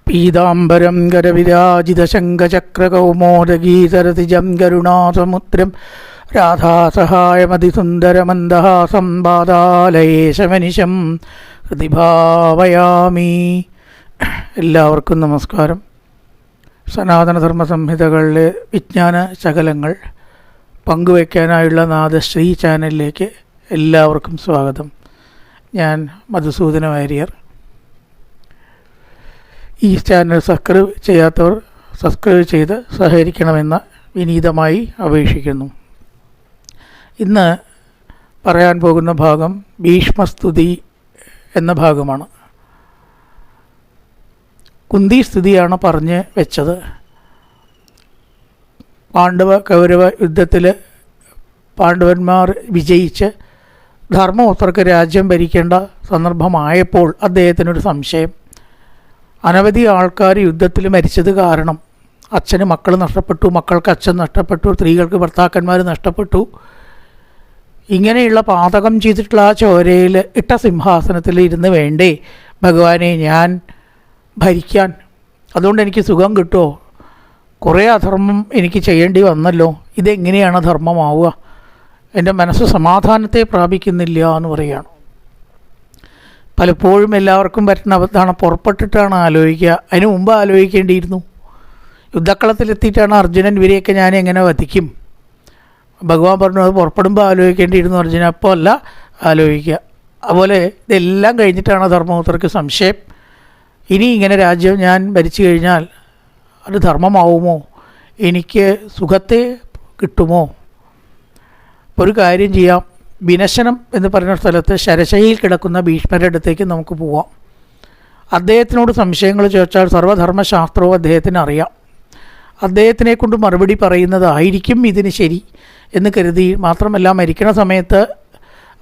പീതാംബരം കരവിരാജിതശങ്കചക്രകൗമോദഗീതരതിജം കരുണാസമുദ്രം രാധാസഹായമതിസുന്ദരമന്ദഹാസം പാതാലയേശമനിശം ഹൃദിഭാവയാമി. എല്ലാവർക്കും നമസ്കാരം. സനാതനധർമ്മ സംഹിതകളിലെ വിജ്ഞാന ശകലങ്ങൾ പങ്കുവയ്ക്കാനായുള്ള നാദശ്രീ ചാനലിലേക്ക് എല്ലാവർക്കും സ്വാഗതം. ഞാൻ മധുസൂദന വാര്യർ. ഈ ചാനൽ സബ്സ്ക്രൈബ് ചെയ്യാത്തവർ സബ്സ്ക്രൈബ് ചെയ്ത് സഹകരിക്കണമെന്ന് വിനീതമായി അപേക്ഷിക്കുന്നു. ഇന്ന് പറയാൻ പോകുന്ന ഭാഗം ഭീഷ്മസ്തുതി എന്ന ഭാഗമാണ്. കുന്തി സ്തുതിയാണ് പറഞ്ഞ് വെച്ചത്. പാണ്ഡവ കൗരവ യുദ്ധത്തിൽ പാണ്ഡവന്മാർ വിജയിച്ച് ധർമ്മപുത്രർക്ക് രാജ്യം ഭരിക്കേണ്ട സന്ദർഭമായപ്പോൾ അദ്ദേഹത്തിനൊരു സംശയം. അനവധി ആൾക്കാർ യുദ്ധത്തിൽ മരിച്ചത് കാരണം അച്ഛന് മക്കൾ നഷ്ടപ്പെട്ടു, മക്കൾക്ക് അച്ഛൻ നഷ്ടപ്പെട്ടു, സ്ത്രീകൾക്ക് ഭർത്താക്കന്മാർ നഷ്ടപ്പെട്ടു. ഇങ്ങനെയുള്ള പാതകം ചെയ്തിട്ടുള്ള ആ ചോരയിൽ ഇട്ട സിംഹാസനത്തിൽ ഇരുന്ന് വേണ്ടേ ഭഗവാനെ ഞാൻ ഭരിക്കാൻ? അതുകൊണ്ട് എനിക്ക് സുഖം കിട്ടുമോ? കുറേ അധർമ്മം എനിക്ക് ചെയ്യേണ്ടി വന്നല്ലോ. ഇതെങ്ങനെയാണ് ധർമ്മമാവുക? എൻ്റെ മനസ്സ് സമാധാനത്തെ പ്രാപിക്കുന്നില്ല എന്ന് പറയുകയാണ്. പലപ്പോഴും എല്ലാവർക്കും പറ്റുന്ന അബദ്ധമാണ്. പുറപ്പെട്ടിട്ടാണ് ആലോചിക്കുക, അതിന് മുമ്പ് ആലോചിക്കേണ്ടിയിരുന്നു. യുദ്ധക്കളത്തിലെത്തിയിട്ടാണ് അർജുനൻ ഇവരെയൊക്കെ ഞാൻ എങ്ങനെ വധിക്കും? ഭഗവാൻ പറഞ്ഞു അത് പുറപ്പെടുമ്പോൾ ആലോചിക്കേണ്ടിയിരുന്നു അർജുന, അപ്പോൾ അല്ല ആലോചിക്കുക. അതുപോലെ ഇതെല്ലാം കഴിഞ്ഞിട്ടാണ് ധർമ്മപുത്രർക്ക് സംശയം. ഇനി ഇങ്ങനെ രാജ്യം ഞാൻ ഭരിച്ചു കഴിഞ്ഞാൽ അത് ധർമ്മമാവുമോ? എനിക്ക് സുഖത്തെ കിട്ടുമോ? ഒരു കാര്യം ചെയ്യാം, വിനശനം എന്ന് പറയുന്ന സ്ഥലത്ത് ശരശയിൽ കിടക്കുന്ന ഭീഷ്മരുടെ അടുത്തേക്ക് നമുക്ക് പോവാം. അദ്ദേഹത്തിനോട് സംശയങ്ങൾ ചോദിച്ചാൽ സർവധർമ്മശാസ്ത്രവും അദ്ദേഹത്തിന് അറിയാം. അദ്ദേഹത്തിനെ കൊണ്ട് മറുപടി പറയുന്നതായിരിക്കും ഇതിന് ശരി എന്ന് കരുതി. മാത്രമല്ല മരിക്കണ സമയത്ത്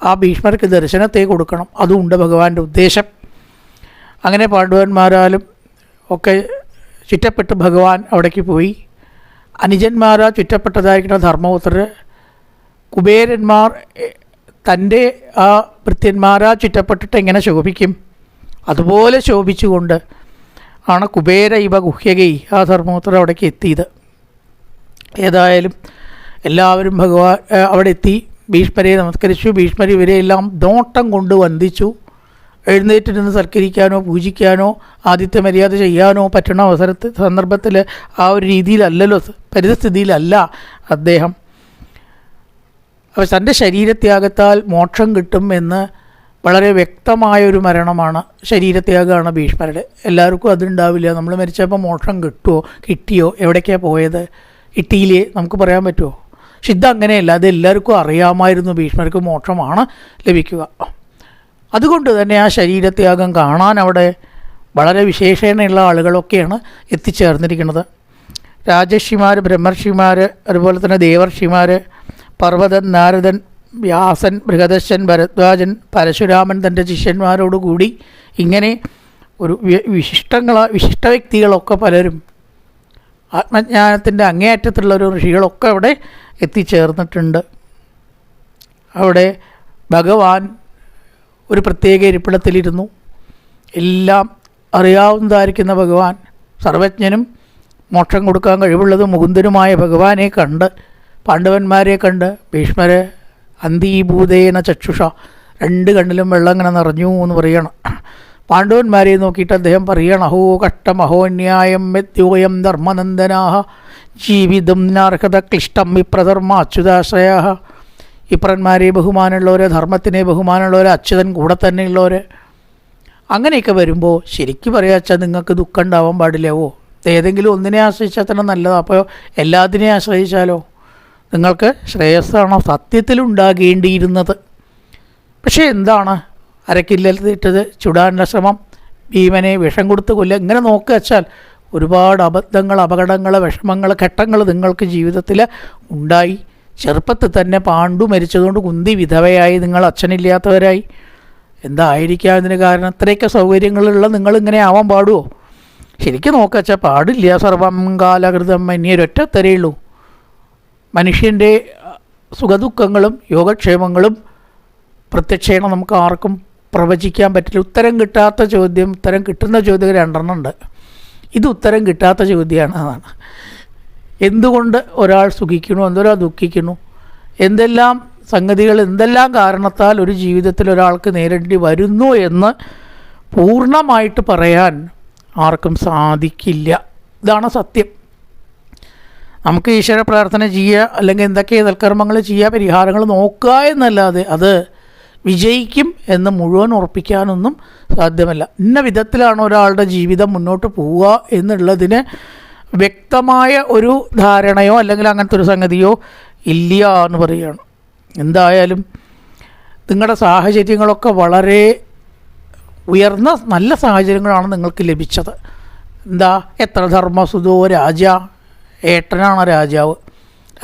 ആ ഭീഷ്മർക്ക് ദർശനത്തെ കൊടുക്കണം, അതുമുണ്ട് ഭഗവാന്റെ ഉദ്ദേശം. അങ്ങനെ പാണ്ഡവന്മാരാലും ഒക്കെ ചുറ്റപ്പെട്ട് ഭഗവാൻ അവിടേക്ക് പോയി. അനുജന്മാരാ ചുറ്റപ്പെട്ടതായിരിക്കുന്ന ധർമ്മപുത്രർ, കുബേരന്മാർ തൻ്റെ ആ ഭൃത്യന്മാരാ ചുറ്റപ്പെട്ടിട്ട് എങ്ങനെ ശോഭിക്കും? അതുപോലെ ശോഭിച്ചുകൊണ്ട് ആണ് കുബേര ഇവ ഗുഹ്യകൈ ആ ധർമ്മപുത്രർ അവിടേക്ക് എത്തിയത്. ഏതായാലും എല്ലാവരും ഭഗവാൻ അവിടെ എത്തി ഭീഷ്മരെ നമസ്കരിച്ചു. ഭീഷ്മർ ഇവരെയെല്ലാം നോട്ടം കൊണ്ട് വന്ദിച്ചു. എഴുന്നേറ്റിരുന്ന് സൽക്കരിക്കാനോ പൂജിക്കാനോ ആദിത്യ മര്യാദ ചെയ്യാനോ പറ്റുന്ന സന്ദർഭത്തിൽ ആ ഒരു രീതിയിലല്ലല്ലോ, പരിതസ്ഥിതിയിലല്ല അദ്ദേഹം. അപ്പോൾ തൻ്റെ ശരീരത്യാഗത്താൽ മോക്ഷം കിട്ടും എന്ന് വളരെ വ്യക്തമായൊരു മരണമാണ്, ശരീരത്യാഗമാണ് ഭീഷ്മരുടെ. എല്ലാവർക്കും അതുണ്ടാവില്ല. നമ്മൾ മരിച്ചപ്പോൾ മോക്ഷം കിട്ടുമോ, കിട്ടിയോ, എവിടേക്കാണ് പോയത്, കിട്ടിയില്ലേ നമുക്ക് പറയാൻ പറ്റുമോ? പക്ഷെ ഇതങ്ങനെയല്ല, അത് എല്ലാവർക്കും അറിയാമായിരുന്നു ഭീഷ്മർക്ക് മോക്ഷമാണ് ലഭിക്കുക. അതുകൊണ്ട് തന്നെ ആ ശരീരത്യാഗം കാണാൻ അവിടെ വളരെ വിശേഷണയുള്ള ആളുകളൊക്കെയാണ് എത്തിച്ചേർന്നിരിക്കുന്നത്. രാജർഷിമാർ, ബ്രഹ്മർഷിമാർ, അതുപോലെ തന്നെ ദേവർഷിമാർ, പർവ്വതൻ, നാരദൻ, വ്യാസൻ, ബൃഹദശ്ശൻ, ഭരദ്വാജൻ, പരശുരാമൻ തൻ്റെ ശിഷ്യന്മാരോടുകൂടി ഇങ്ങനെ ഒരു വിശിഷ്ട വ്യക്തികളൊക്കെ പലരും ആത്മജ്ഞാനത്തിൻ്റെ അങ്ങേയറ്റത്തുള്ള ഒരു ഋഷികളൊക്കെ അവിടെ എത്തിച്ചേർന്നിട്ടുണ്ട്. അവിടെ ഭഗവാൻ ഒരു പ്രത്യേക ഇരിപ്പിടത്തിലിരുന്നു. എല്ലാം അറിയാവുന്നതായിരിക്കുന്ന ഭഗവാൻ, സർവജ്ഞനും മോക്ഷം കൊടുക്കാൻ കഴിവുള്ളതും മുകുന്ദനുമായ ഭഗവാനെ കണ്ട്, പാണ്ഡവന്മാരെ കണ്ട് ഭീഷ്മരെ അന്തീഭൂതേന ചക്ഷുഷ, രണ്ട് കണ്ണിലും വെള്ളം ഇങ്ങനെ നിറഞ്ഞു എന്ന് പറയണം. പാണ്ഡവന്മാരെ നോക്കിയിട്ട് അദ്ദേഹം പറയണം, അഹോ കഷ്ടം അഹോ ന്യായം വ്യത്യോയം ധർമ്മനന്ദനാഹ ജീവിതം നാർഹത ക്ലിഷ്ടം വിപ്രധർമ്മ അച്യുതാശ്രയാ. ഇപ്രന്മാരെ ബഹുമാനമുള്ളവരെ, ധർമ്മത്തിനെ ബഹുമാനമുള്ളവരെ, അച്യുതൻ കൂടെ തന്നെയുള്ളവർ. അങ്ങനെയൊക്കെ വരുമ്പോൾ ശരിക്കും പറയാച്ചാൽ നിങ്ങൾക്ക് ദുഃഖം ഉണ്ടാവാൻ പാടില്ലാവോ? ഏതെങ്കിലും ഒന്നിനെ ആശ്രയിച്ചാൽ തന്നെ നല്ലതാണ്. അപ്പോൾ എല്ലാത്തിനെയും ആശ്രയിച്ചാലോ? നിങ്ങൾക്ക് ശ്രേയസ്സാണോ സത്യത്തിലുണ്ടാകേണ്ടിയിരുന്നത്? പക്ഷേ എന്താണ് അരക്കില്ലത്തിട്ടത് ചുടാനുള്ള ശ്രമം, ഭീമനെ വിഷം കൊടുത്ത് കൊല്ലുക, ഇങ്ങനെ നോക്കുക വെച്ചാൽ ഒരുപാട് അബദ്ധങ്ങൾ, അപകടങ്ങൾ, വിഷമങ്ങൾ, ഘട്ടങ്ങൾ നിങ്ങൾക്ക് ജീവിതത്തിൽ ഉണ്ടായി. ചെറുപ്പത്തിൽ തന്നെ പാണ്ഡു മരിച്ചതുകൊണ്ട് കുന്തി വിധവയായി, നിങ്ങൾ അച്ഛനില്ലാത്തവരായി. എന്തായിരിക്കാം ഇതിന് കാരണം? ഇത്രയൊക്കെ സൗകര്യങ്ങളുള്ള നിങ്ങളിങ്ങനെ ആവാൻ പാടുമോ? ശരിക്കും നോക്കുക വെച്ചാൽ പാടില്ല. സർവം കാലകൃതം ഇനിയൊരൊറ്റ തരയുള്ളൂ. മനുഷ്യൻ്റെ സുഖദുഃഖങ്ങളും യോഗക്ഷേമങ്ങളും പ്രത്യക്ഷേണ നമുക്ക് ആർക്കും പ്രവചിക്കാൻ പറ്റില്ല. ഉത്തരം കിട്ടാത്ത ചോദ്യം, ഉത്തരം കിട്ടുന്ന ചോദ്യം രണ്ടെണ്ണം ഉണ്ട്. ഇത് ഉത്തരം കിട്ടാത്ത ചോദ്യമാണ്. അതാണ് എന്തുകൊണ്ട് ഒരാൾ സുഖിക്കുന്നു, എന്തൊരാൾ ദുഃഖിക്കുന്നു, എന്തെല്ലാം സംഗതികൾ, എന്തെല്ലാം കാരണത്താൽ ഒരു ജീവിതത്തിൽ ഒരാൾക്ക് നേരിടേണ്ടി വരുന്നു എന്ന് പൂർണ്ണമായിട്ട് പറയാൻ ആർക്കും സാധിക്കില്ല. ഇതാണ് സത്യം. നമുക്ക് ഈശ്വര പ്രാർത്ഥന ചെയ്യുക, അല്ലെങ്കിൽ എന്തൊക്കെ സൽക്കർമ്മങ്ങൾ ചെയ്യുക, പരിഹാരങ്ങൾ നോക്കുക എന്നല്ലാതെ അത് വിജയിക്കും എന്ന് മുഴുവൻ ഉറപ്പിക്കാനൊന്നും സാധ്യമല്ല. ഇന്ന വിധത്തിലാണ് ഒരാളുടെ ജീവിതം മുന്നോട്ട് പോവുക എന്നുള്ളതിന് വ്യക്തമായ ഒരു ധാരണയോ അല്ലെങ്കിൽ അങ്ങനത്തെ ഒരു സംഗതിയോ ഇല്ല എന്ന് പറയുകയാണ്. എന്തായാലും നിങ്ങളുടെ സാഹചര്യങ്ങളൊക്കെ വളരെ ഉയർന്ന നല്ല സാഹചര്യങ്ങളാണ് നിങ്ങൾക്ക് ലഭിച്ചത്. എന്താ, എത്ര ധർമ്മസുതോ രാജ, ഏട്ടനാണ് രാജാവ്.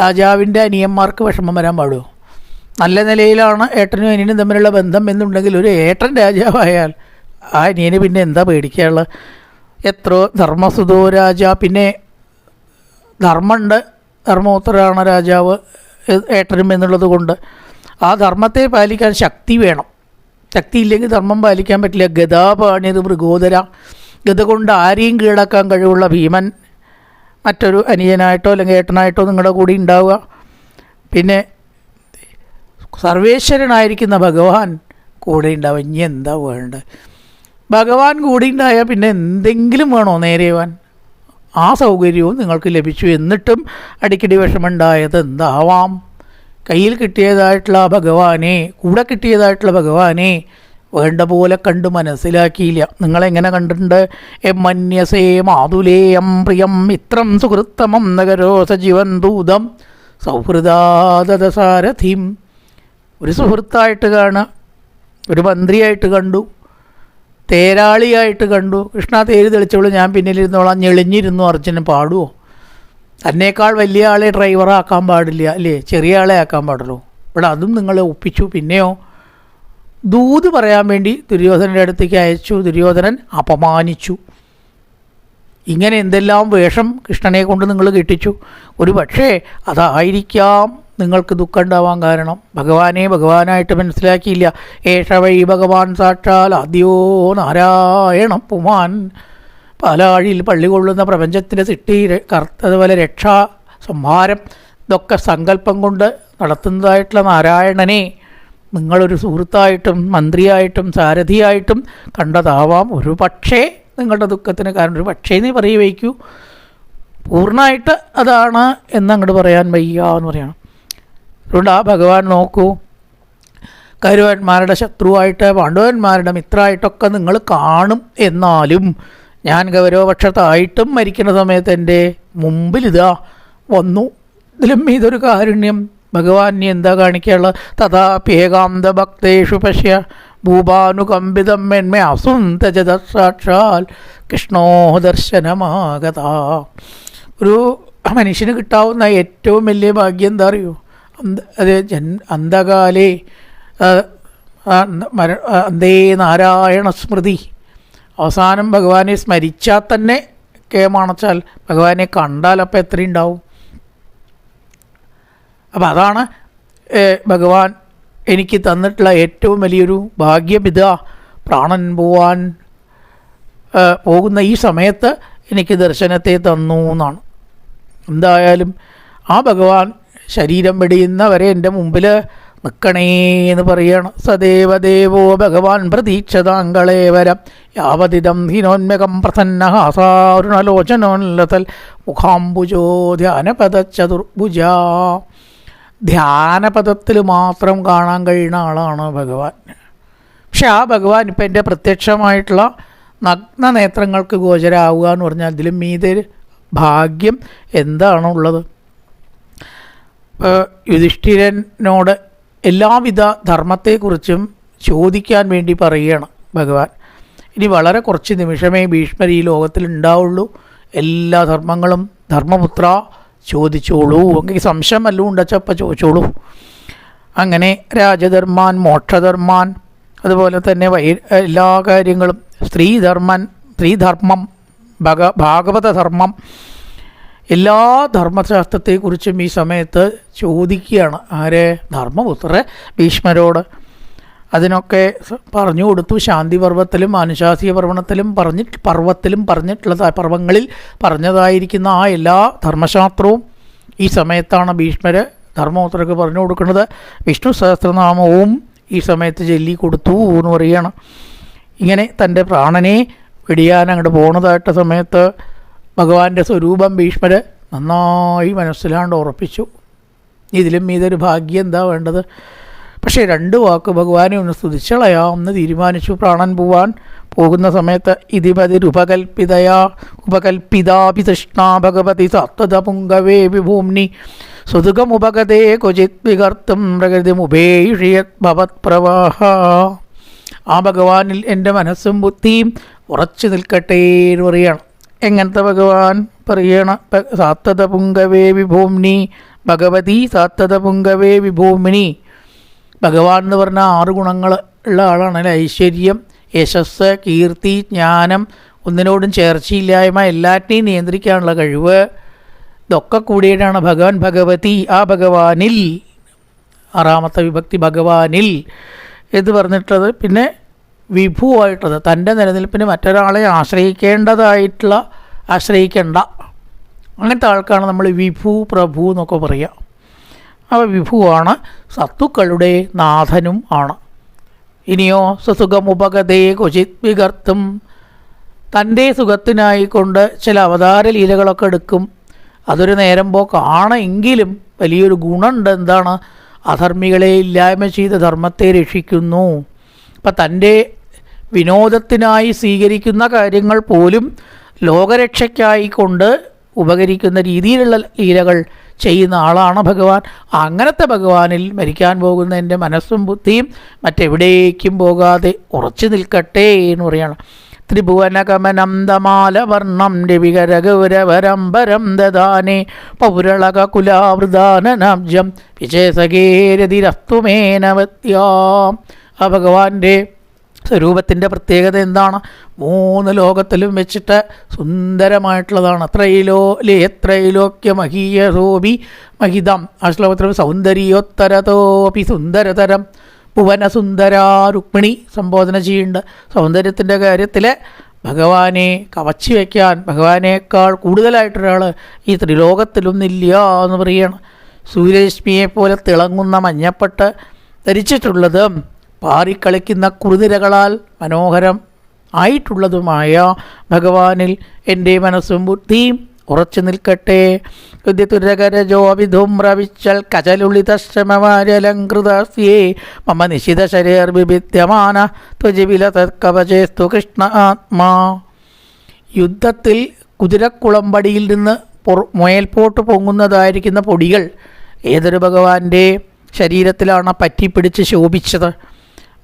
രാജാവിൻ്റെ അനിയന്മാർക്ക് വിഷമം വരാൻ പാടുമോ? നല്ല നിലയിലാണ് ഏട്ടനും അനിയനും തമ്മിലുള്ള ബന്ധം എന്നുണ്ടെങ്കിൽ ഒരു ഏട്ടൻ രാജാവായാൽ ആ അനിയന് പിന്നെ എന്താ പേടിക്കാനുള്ളത്? എത്ര ധർമ്മസുതോ രാജ, പിന്നെ ധർമ്മമുണ്ട്, ധർമ്മോത്തരാണ് രാജാവ് ഏട്ടനും എന്നുള്ളത് കൊണ്ട് ആ ധർമ്മത്തെ പാലിക്കാൻ ശക്തി വേണം. ശക്തി ഇല്ലെങ്കിൽ ധർമ്മം പാലിക്കാൻ പറ്റില്ല. ഗദാപാണിയത് മൃഗോദര, ഗത കൊണ്ട് ആരെയും കീഴടക്കാൻ കഴിവുള്ള ഭീമൻ മറ്റൊരു അനിയനായിട്ടോ അല്ലെങ്കിൽ ഏട്ടനായിട്ടോ നിങ്ങളുടെ കൂടി ഉണ്ടാവുക. പിന്നെ സർവേശ്വരനായിരിക്കുന്ന ഭഗവാൻ കൂടെ ഉണ്ടാവുക. ഇനി എന്താ വേണ്ടത്? ഭഗവാൻ കൂടെ ഉണ്ടായാൽ പിന്നെ എന്തെങ്കിലും വേണോ നേരെവാൻ? ആ സൗകര്യവും നിങ്ങൾക്ക് ലഭിച്ചു. എന്നിട്ടും അടിക്കടി വിഷമമുണ്ടായത് എന്താവാം? കയ്യിൽ കിട്ടിയതായിട്ടുള്ള ഭഗവാനെ, കൂടെ കിട്ടിയതായിട്ടുള്ള ഭഗവാനെ വേണ്ട പോലെ കണ്ട് മനസ്സിലാക്കിയില്ല. നിങ്ങളെങ്ങനെ കണ്ടിട്ടുണ്ട്? മന്യസേ മാതുലേയം പ്രിയം മിത്രം സുഹൃത്തമം നഗരോ സജീവൻ ദൂതം സൗഹൃദാദസാരഥിം. ഒരു സുഹൃത്തായിട്ട് കാണുക, ഒരു മന്ത്രിയായിട്ട് കണ്ടു, തേരാളിയായിട്ട് കണ്ടു. കൃഷ്ണ തേര് തെളിച്ചോളൂ, ഞാൻ പിന്നിലിരുന്നോളാം, ഞെളിഞ്ഞിരുന്നു അർജുനൻ. പാടുമോ? തന്നേക്കാൾ വലിയ ആളെ ഡ്രൈവറാക്കാൻ പാടില്ല അല്ലേ, ചെറിയ ആളെ ആക്കാൻ പാടുള്ളൂ. ഇവിടെ അതും നിങ്ങൾ ഒപ്പിച്ചു. പിന്നെയോ ദൂത് പറയാൻ വേണ്ടി ദുര്യോധനൻ്റെ അടുത്തേക്ക് അയച്ചു. ദുര്യോധനൻ അപമാനിച്ചു. ഇങ്ങനെ എന്തെല്ലാം വേഷം കൃഷ്ണനെ കൊണ്ട് നിങ്ങൾ കെട്ടിച്ചു. ഒരു പക്ഷേ അതായിരിക്കാം നിങ്ങൾക്ക് ദുഃഖം ഉണ്ടാവാൻ കാരണം. ഭഗവാനെ ഭഗവാനായിട്ട് മനസ്സിലാക്കിയില്ല. ഏഷ വൈ ഭഗവാൻ സാക്ഷാൽ ആദ്യോ നാരായണം പുമാൻ. പാലാഴിയിൽ പള്ളി കൊള്ളുന്ന പ്രപഞ്ചത്തിൻ്റെ സിട്ടി അതുപോലെ രക്ഷാ സംഹാരം ഇതൊക്കെ സങ്കല്പം കൊണ്ട് നടത്തുന്നതായിട്ടുള്ള നാരായണനെ നിങ്ങളൊരു സുഹൃത്തായിട്ടും മന്ത്രിയായിട്ടും സാരഥിയായിട്ടും കണ്ടതാവാം. ഒരു പക്ഷേ നിങ്ങളുടെ ദുഃഖത്തിന് കാരണം. ഒരു പക്ഷേ നീ പറയുവയ്ക്കൂ, പൂർണ്ണമായിട്ട് അതാണ് എന്നങ്ങോട്ട് പറയാൻ വയ്യ എന്ന് പറയണം. അതുകൊണ്ട് ആ ഭഗവാൻ നോക്കൂ, കൗരവന്മാരുടെ ശത്രുവായിട്ട് പാണ്ഡവന്മാരുടെ മിത്രമായിട്ടൊക്കെ നിങ്ങൾ കാണും. എന്നാലും ഞാൻ ഗൗരവപക്ഷത്തായിട്ടും മരിക്കുന്ന സമയത്ത് എൻ്റെ മുമ്പിൽ ഇതാ വന്നു. ഇതിലും ഇതൊരു കാരുണ്യം ഭഗവാൻ നീ എന്താ കാണിക്കാനുള്ളത്? തഥാപ്യേകാന്ത ഭക്തേഷു പശ്യ ഭൂപാനുകമ്പിതം മെന്മേ അസുന്തജത സാക്ഷാൽ കൃഷ്ണോ ദർശനമാഗത. ഒരു മനുഷ്യന് കിട്ടാവുന്ന ഏറ്റവും വലിയ ഭാഗ്യം എന്താ അറിയോ? അത് അന്ധകാലേ അന്തേ നാരായണ സ്മൃതി. അവസാനം ഭഗവാനെ സ്മരിച്ചാൽ തന്നെ കേമാണച്ചാൽ ഭഗവാനെ കണ്ടാൽ അപ്പം എത്രയുണ്ടാവും? അപ്പം അതാണ് ഭഗവാൻ എനിക്ക് തന്നിട്ടുള്ള ഏറ്റവും വലിയൊരു ഭാഗ്യം. ഇതാ പ്രാണൻ പോകുന്ന ഈ സമയത്ത് എനിക്ക് ദർശനത്തെ തന്നു എന്നാണ്. എന്തായാലും ആ ഭഗവാൻ ശരീരം വെടിയുന്നവരെ എൻ്റെ മുമ്പിൽ നിൽക്കണേ എന്ന് പറയുകയാണ്. സദേവദേവോ ഭഗവാൻ പ്രതീക്ഷതാങ്കളേ വരം യാവതിദം ഹീനോന്മകം പ്രസന്നഹാസാരുണലോചനോല്ലതൽ മുഖാംബുജോ ധ്യാനപദചതുർഭുജ. ധ്യാനപദത്തിൽ മാത്രം കാണാൻ കഴിയുന്ന ആളാണ് ഭഗവാൻ. പക്ഷെ ആ ഭഗവാൻ ഇപ്പം എൻ്റെ പ്രത്യക്ഷമായിട്ടുള്ള നഗ്ന നേത്രങ്ങൾക്ക് ഗോചരാവുക എന്ന് പറഞ്ഞാൽ അതിലും മീതെ ഭാഗ്യം എന്താണുള്ളത്? യുധിഷ്ഠിരനോട് എല്ലാവിധ ധർമ്മത്തെക്കുറിച്ചും ചോദിക്കാൻ വേണ്ടി പറയുകയാണ് ഭഗവാൻ. ഇനി വളരെ കുറച്ച് നിമിഷമേ ഭീഷ്മർ ഈ ലോകത്തിൽ ഉണ്ടാവുള്ളൂ. എല്ലാ ധർമ്മങ്ങളും ധർമ്മപുത്ര ചോദിച്ചോളൂ, എനിക്ക് സംശയം വല്ലതും ഉണ്ടച്ചപ്പം ചോദിച്ചോളൂ. അങ്ങനെ രാജധർമാൻ, മോക്ഷധർമാൻ, അതുപോലെ തന്നെ എല്ലാ കാര്യങ്ങളും സ്ത്രീധർമ്മം, ഭാഗവതധർമ്മം, എല്ലാ ധർമ്മശാസ്ത്രത്തെക്കുറിച്ചും ഈ സമയത്ത് ചോദിക്കുകയാണ്. ആരെ? ധർമ്മപുത്രരെ ഭീഷ്മരോട്. അതിനൊക്കെ പറഞ്ഞു കൊടുത്തു. ശാന്തി പർവ്വത്തിലും അനുശാസിക പർവ്വത്തിലും പറഞ്ഞിട്ടുള്ള പർവ്വങ്ങളിൽ പറഞ്ഞതായിരിക്കുന്ന ആ എല്ലാ ധർമ്മശാസ്ത്രവും ഈ സമയത്താണ് ഭീഷ്മര് ധർമ്മപുത്രർക്ക് പറഞ്ഞു കൊടുക്കുന്നത്. വിഷ്ണു സഹസ്രനാമവും ഈ സമയത്ത് ചൊല്ലി കൊടുത്തു എന്ന് പറയുകയാണ്. ഇങ്ങനെ തൻ്റെ പ്രാണനെ വെടിയാൻ അങ്ങോട്ട് പോകുന്നതായിട്ട സമയത്ത് ഭഗവാന്റെ സ്വരൂപം ഭീഷ്മര് നന്നായി മനസ്സിലാണ്ട് ഉറപ്പിച്ചു. ഇതിലും ഇതൊരു ഭാഗ്യം എന്താ വേണ്ടത്? പക്ഷേ 2 വാക്ക് ഭഗവാനെ ഒന്ന് സ്തുതിച്ചളയാമെന്ന് തീരുമാനിച്ചു. പ്രാണൻ പോവാൻ പോകുന്ന സമയത്ത് ഉപകൽപ്പിതാപി തൃഷ്ണാ ഭഗവതി സത്വത പുങ്കവേ വിഭൂമ്നി സുതുകമുപഗതേ ക്വചിത് വികർത്തും പ്രകൃതിമുപേക്ഷിയത് ഭവത്പ്രവാഹ. ആ ഭഗവാനിൽ എൻ്റെ മനസ്സും ബുദ്ധിയും ഉറച്ചു നിൽക്കട്ടെ എന്ന് പറയുകയാണ്. എങ്ങനത്തെ ഭഗവാൻ പറയണം? സാത്തത പുങ്കവേ വിഭൂമ്നി ഭഗവതി സാത്തത പുങ്കവേ വിഭൂമിനി. ഭഗവാൻ എന്ന് പറഞ്ഞാൽ 6 ഗുണങ്ങൾ ഉള്ള ആളാണ്. ഐശ്വര്യം, യശസ്, കീർത്തി, ജ്ഞാനം, ഒന്നിനോടും ചേർച്ചയില്ലായ്മ, എല്ലാറ്റിനെയും നിയന്ത്രിക്കാനുള്ള കഴിവ്, ഇതൊക്കെ കൂടിയിട്ടാണ് ഭഗവാൻ. ഭഗവതി, ആ ഭഗവാനിൽ, 6ാമത്തെ വിഭക്തി ഭഗവാനിൽ എന്ന് പറഞ്ഞിട്ടത്. പിന്നെ വിഭുവായിട്ടത്, തൻ്റെ നിലനിൽപ്പിന് മറ്റൊരാളെ ആശ്രയിക്കേണ്ട അങ്ങനത്തെ ആൾക്കാണ് നമ്മൾ വിഭു പ്രഭു എന്നൊക്കെ പറയുക. അവ വിഭുവാണ്, സത്തുക്കളുടെ നാഥനും ആണ്. ഇനിയോ സുസുഖമുപഗതേ ക്വചിത് വികർത്തും, തൻ്റെ സുഖത്തിനായിക്കൊണ്ട് ചില അവതാര ലീലകളൊക്കെ എടുക്കും. അതൊരു നേരം പോക്കാണെങ്കിലും വലിയൊരു ഗുണമുണ്ട്. എന്താണ്? അധർമ്മികളെ ഇല്ലായ്മ ചെയ്ത് ധർമ്മത്തെ രക്ഷിക്കുന്നു. അപ്പം തൻ്റെ വിനോദത്തിനായി സ്വീകരിക്കുന്ന കാര്യങ്ങൾ പോലും ലോകരക്ഷയ്ക്കായിക്കൊണ്ട് ഉപകരിക്കുന്ന രീതിയിലുള്ള ലീലകൾ ചെയ്യുന്ന ആളാണ് ഭഗവാൻ. അങ്ങനത്തെ ഭഗവാനിൽ മരിക്കാൻ പോകുന്ന എൻ്റെ മനസ്സും ബുദ്ധിയും മറ്റെവിടേക്കും പോകാതെ ഉറച്ചു നിൽക്കട്ടെ എന്ന് പറയുകയാണ്. ത്രിഭുവനകമനന്ദമാലവർണം രവികരഗൗരവരംബരം ദദാനേ പൗരളകുലാവൃദാനനാബ്ജം വിജയസഖേരതിരസ്തുമേനവത്യാം. ആ ഭഗവാന്റെ സ്വരൂപത്തിൻ്റെ പ്രത്യേകത എന്താണ്? 3 ലോകത്തിലും വെച്ചിട്ട് സുന്ദരമായിട്ടുള്ളതാണ്. ത്രൈലോക്യമഹീയസോപി മഹിതം. ആ ശ്ലോകത്തിൽ സൗന്ദര്യോത്തരതോപി സുന്ദരതരം ഭുവനസുന്ദര രുക്മിണി സംബോധന ചെയ്യുന്നുണ്ട്. സൗന്ദര്യത്തിൻ്റെ കാര്യത്തിൽ ഭഗവാനെ കവച്ചു വയ്ക്കാൻ ഭഗവാനേക്കാൾ കൂടുതലായിട്ടൊരാൾ ഈ ത്രിലോകത്തിലൊന്നില്ല എന്ന് പറയുകയാണ്. സൂര്യരശ്മിയെപ്പോലെ തിളങ്ങുന്ന മഞ്ഞപ്പട്ട് ധരിച്ചിട്ടുള്ളത്, പാറിക്കളിക്കുന്ന കുറുനിരകളാൽ മനോഹരം ആയിട്ടുള്ളതുമായ ഭഗവാനിൽ എൻ്റെ മനസ്സും ബുദ്ധിയും ഉറച്ചു നിൽക്കട്ടെ. വിധുമ്രവിച്ചൽ കചലുളിതശ്രമവാര്യലങ്കൃതസ്യേ മമ നിശിത ശരീർവിഭിദ്യമാന ത്വജിവിലതർക്കവചേസ്തു കൃഷ്ണ ആത്മാ. യുദ്ധത്തിൽ കുതിരക്കുളമ്പടിയിൽ നിന്ന് മുയൽപോട്ട് പൊങ്ങുന്നതായിരിക്കുന്ന പൊടികൾ ഏതൊരു ഭഗവാന്റെ ശരീരത്തിലാണ് പറ്റിപ്പിടിച്ച് ശോഭിച്ചത്.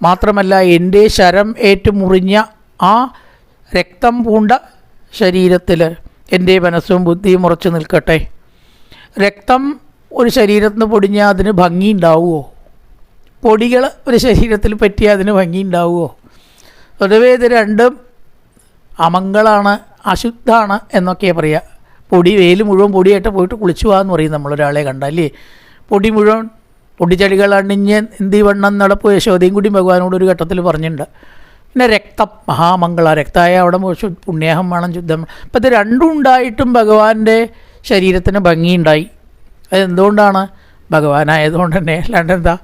മാത്രമല്ല എൻ്റെ ശരം ഏറ്റുമുറിഞ്ഞ ആ രക്തം പൂണ്ട ശരീരത്തിൽ എൻ്റെ മനസ്സും ബുദ്ധിയും ഉറച്ചു നിൽക്കട്ടെ. രക്തം ഒരു ശരീരത്തിൽ നിന്ന് പൊടിഞ്ഞാൽ അതിന് ഭംഗി ഉണ്ടാവുമോ? പൊടികൾ ഒരു ശരീരത്തിൽ പറ്റിയാൽ അതിന് ഭംഗി ഉണ്ടാവുമോ? പൊതുവേ ഇത് രണ്ടും അമംഗളാണ്, അശുദ്ധാണ് എന്നൊക്കെ പറയുക. വെയിൽ മുഴുവൻ പൊടിയായിട്ട് പോയിട്ട് കുളിച്ചു പോകാമെന്ന് പറയും നമ്മളൊരാളെ കണ്ടല്ലേ. പൊടി മുഴുവൻ പൊടിച്ചെടികൾ അണിഞ്ഞ് എന്തി വണ്ണം നടപ്പ് യശോദയും കൂടി ഭഗവാനോട് ഒരു ഘട്ടത്തിൽ പറഞ്ഞിട്ടുണ്ട്. പിന്നെ രക്തം മഹാമംഗള, രക്തമായ അവിടെ പുണ്യാഹം വേണം, ശുദ്ധം. അപ്പം ഇത് രണ്ടും ഉണ്ടായിട്ടും ഭഗവാന്റെ ശരീരത്തിന് ഭംഗിയുണ്ടായി. അതെന്തുകൊണ്ടാണ്? ഭഗവാനായതുകൊണ്ട് തന്നെ. അല്ലാണ്ട് എന്താ?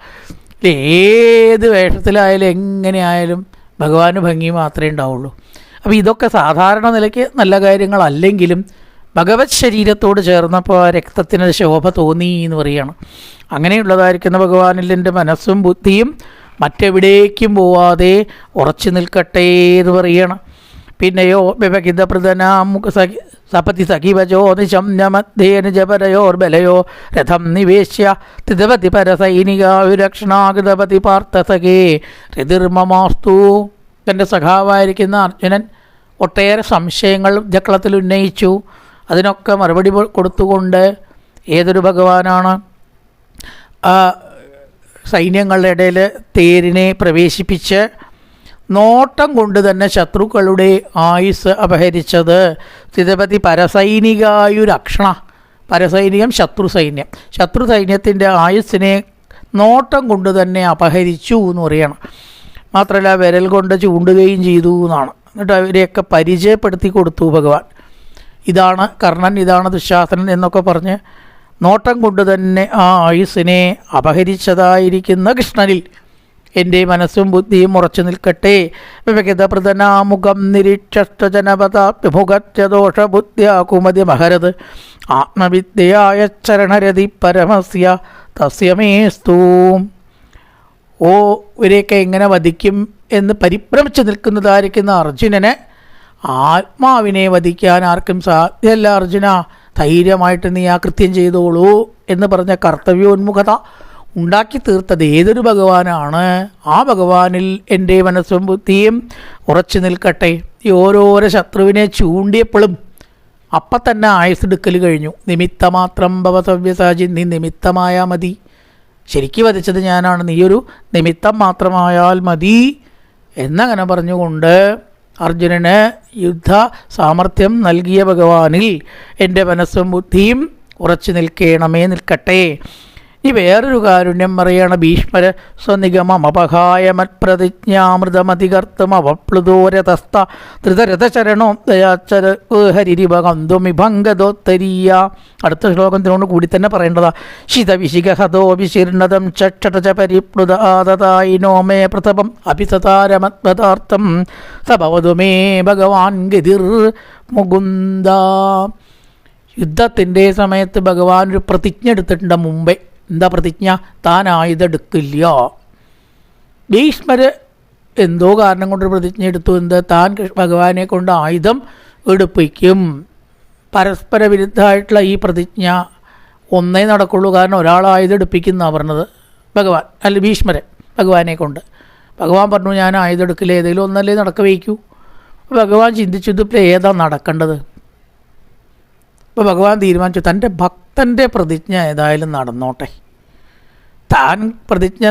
ഏത് വേഷത്തിലായാലും എങ്ങനെയായാലും ഭഗവാന് ഭംഗി മാത്രമേ ഉണ്ടാവുള്ളൂ. അപ്പോൾ ഇതൊക്കെ സാധാരണ നിലയ്ക്ക് നല്ല കാര്യങ്ങളല്ലെങ്കിലും ഭഗവത് ശരീരത്തോട് ചേർന്നപ്പോൾ ആ രക്തത്തിന് ശോഭ തോന്നി എന്ന് പറയുകയാണ്. അങ്ങനെയുള്ളതായിരിക്കുന്ന ഭഗവാനിൽ എൻ്റെ മനസ്സും ബുദ്ധിയും മറ്റെവിടേക്കും പോവാതെ ഉറച്ചു നിൽക്കട്ടെ എന്ന് പറയുകയാണ്. പിന്നെയോ വിഭകിതപ്രദനാമുഖ സപതി സഖിവചോ നിശംനമധ്യേന ജപരയോർബലയോ രഥം നിവേശ്യ തിതപതി പരസൈനികാവിരക്ഷണാകൃതപതി പാർത്ഥസഖേ രതിർമമാസ്തു. തൻ്റെ സഖാവായിരിക്കുന്ന അർജുനൻ ഒട്ടേറെ സംശയങ്ങൾ യുദ്ധക്കളത്തിൽ ഉന്നയിച്ചു. അതിനൊക്കെ മറുപടി കൊടുത്തുകൊണ്ട് ഏതൊരു ഭഗവാനാണ് ആ സൈന്യങ്ങളുടെ ഇടയിൽ തേരിനെ പ്രവേശിപ്പിച്ച് നോട്ടം കൊണ്ട് തന്നെ ശത്രുക്കളുടെ ആയുസ് അപഹരിച്ചത്? സ്ഥിതപതി പരസൈനികായുരക്ഷണ. പരസൈനികം ശത്രു സൈന്യത്തിൻ്റെ ആയുസ്സിനെ നോട്ടം കൊണ്ട് തന്നെ അപഹരിച്ചു എന്ന് പറയണം. മാത്രമല്ല വിരൽ കൊണ്ട് ചൂണ്ടുകയും ചെയ്തു എന്നാണ്. എന്നിട്ട് അവരെയൊക്കെ പരിചയപ്പെടുത്തി കൊടുത്തു ഭഗവാൻ. ഇതാണ് കർണൻ, ഇതാണ് ദുശാസനൻ എന്നൊക്കെ പറഞ്ഞ് നോട്ടം കൊണ്ട് തന്നെ ആ ആയുസ്സിനെ അപഹരിച്ചതായിരിക്കുന്ന കൃഷ്ണനിൽ എൻ്റെ മനസ്സും ബുദ്ധിയും ഉറച്ചു നിൽക്കട്ടെ. വിവേകതപ്രതനാമുഖം നിരീക്ഷജനപദ വിമുഖദോഷബുദ്ധ്യാ കുമതി മഹരത് ആത്മവിദ്യയായ ചരണരതി പരമസ്യ തസ്യമേസ്തു. ഓ, ഇവരെയൊക്കെ എങ്ങനെ വധിക്കും എന്ന് പരിഭ്രമിച്ച് നിൽക്കുന്നതായിരിക്കുന്ന അർജുനന് ആത്മാവിനെ വധിക്കാൻ ആർക്കും സാധ്യമല്ല. അർജുന, ധൈര്യമായിട്ട് നീ ആ കൃത്യം ചെയ്തോളൂ എന്ന് പറഞ്ഞ കർത്തവ്യോന്മുഖത ഉണ്ടാക്കി തീർത്തത് ഏതൊരു ഭഗവാനാണ്, ആ ഭഗവാനിൽ എൻ്റെ മനസ്സും ബുദ്ധിയും ഉറച്ചു നിൽക്കട്ടെ. ഈ ഓരോരോ ശത്രുവിനെ ചൂണ്ടിയപ്പോഴും അപ്പം തന്നെ ആയുസ്സെടുക്കൽ കഴിഞ്ഞു. നിമിത്തമാത്രം ഭവസവ്യസാചി, നീ നിമിത്തമായാൽ മതി. ശരിക്കും വധിച്ചത് ഞാനാണ്, നീയൊരു നിമിത്തം മാത്രമായാൽ മതി എന്നങ്ങനെ പറഞ്ഞുകൊണ്ട് അർജുനന് യുദ്ധ സാമർഥ്യം നൽകിയ ഭഗവാനിൽ എൻ്റെ മനസ്സും ബുദ്ധിയും ഉറച്ചു നിൽക്കട്ടെ. ഈ വേറൊരു കാരുണ്യം പറയണ ഭീഷ്മര സ്വനിഗമപഹായ മത്പ്രതിജ്ഞാമൃതമതികർത്തും അവപ്ലുതോരതസ്ഥ ധൃതരഥചരണോ ദയാചരഹരിരിഭംഗന്തോമിഭംഗതോത്തരീയ. അടുത്ത ശ്ലോകത്തിനോട് കൂടി തന്നെ പറയേണ്ടതാ. ശിതവിശിഖഹതോ വിശീർണതം ചക്ഷടച പരിപ്ലുത ആദതായിനോ മേ പ്രതപം അഭിസതാരമത്പദാർത്ഥം സഭവതു മേ ഭഗവാൻ ഗതിർ മുകുന്ദ. യുദ്ധത്തിൻ്റെ സമയത്ത് ഭഗവാൻ ഒരു പ്രതിജ്ഞ എടുത്തിട്ടുണ്ട് മുമ്പേ. എന്താ പ്രതിജ്ഞ? താൻ ആയുധം എടുക്കില്ല. ഭീഷ്മർ എന്തോ കാരണം കൊണ്ട് പ്രതിജ്ഞ എടുത്തു. എന്ത്? താൻ ഭഗവാനെ കൊണ്ട് ആയുധം എടുപ്പിക്കും. പരസ്പര വിരുദ്ധമായിട്ടുള്ള ഈ പ്രതിജ്ഞ ഒന്നേ നടക്കുള്ളൂ. കാരണം ഒരാൾ ആയുധം എടുപ്പിക്കുന്നതാണ് പറഞ്ഞത് ഭഗവാൻ, അല്ല ഭീഷ്മരെ ഭഗവാനെ കൊണ്ട്. ഭഗവാൻ പറഞ്ഞു ഞാൻ ആയുധം എടുക്കില്ല, ഏതെങ്കിലും ഒന്നല്ലേ നടക്ക വയ്ക്കൂ. ഭഗവാൻ ചിന്തിച്ചു ഇതിപ്പോൾ ഏതാ നടക്കേണ്ടത്. അപ്പോൾ ഭഗവാൻ തീരുമാനിച്ചു തൻ്റെ ഭക്തൻ്റെ പ്രതിജ്ഞ ഏതായാലും നടന്നോട്ടെ. താൻ പ്രതിജ്ഞ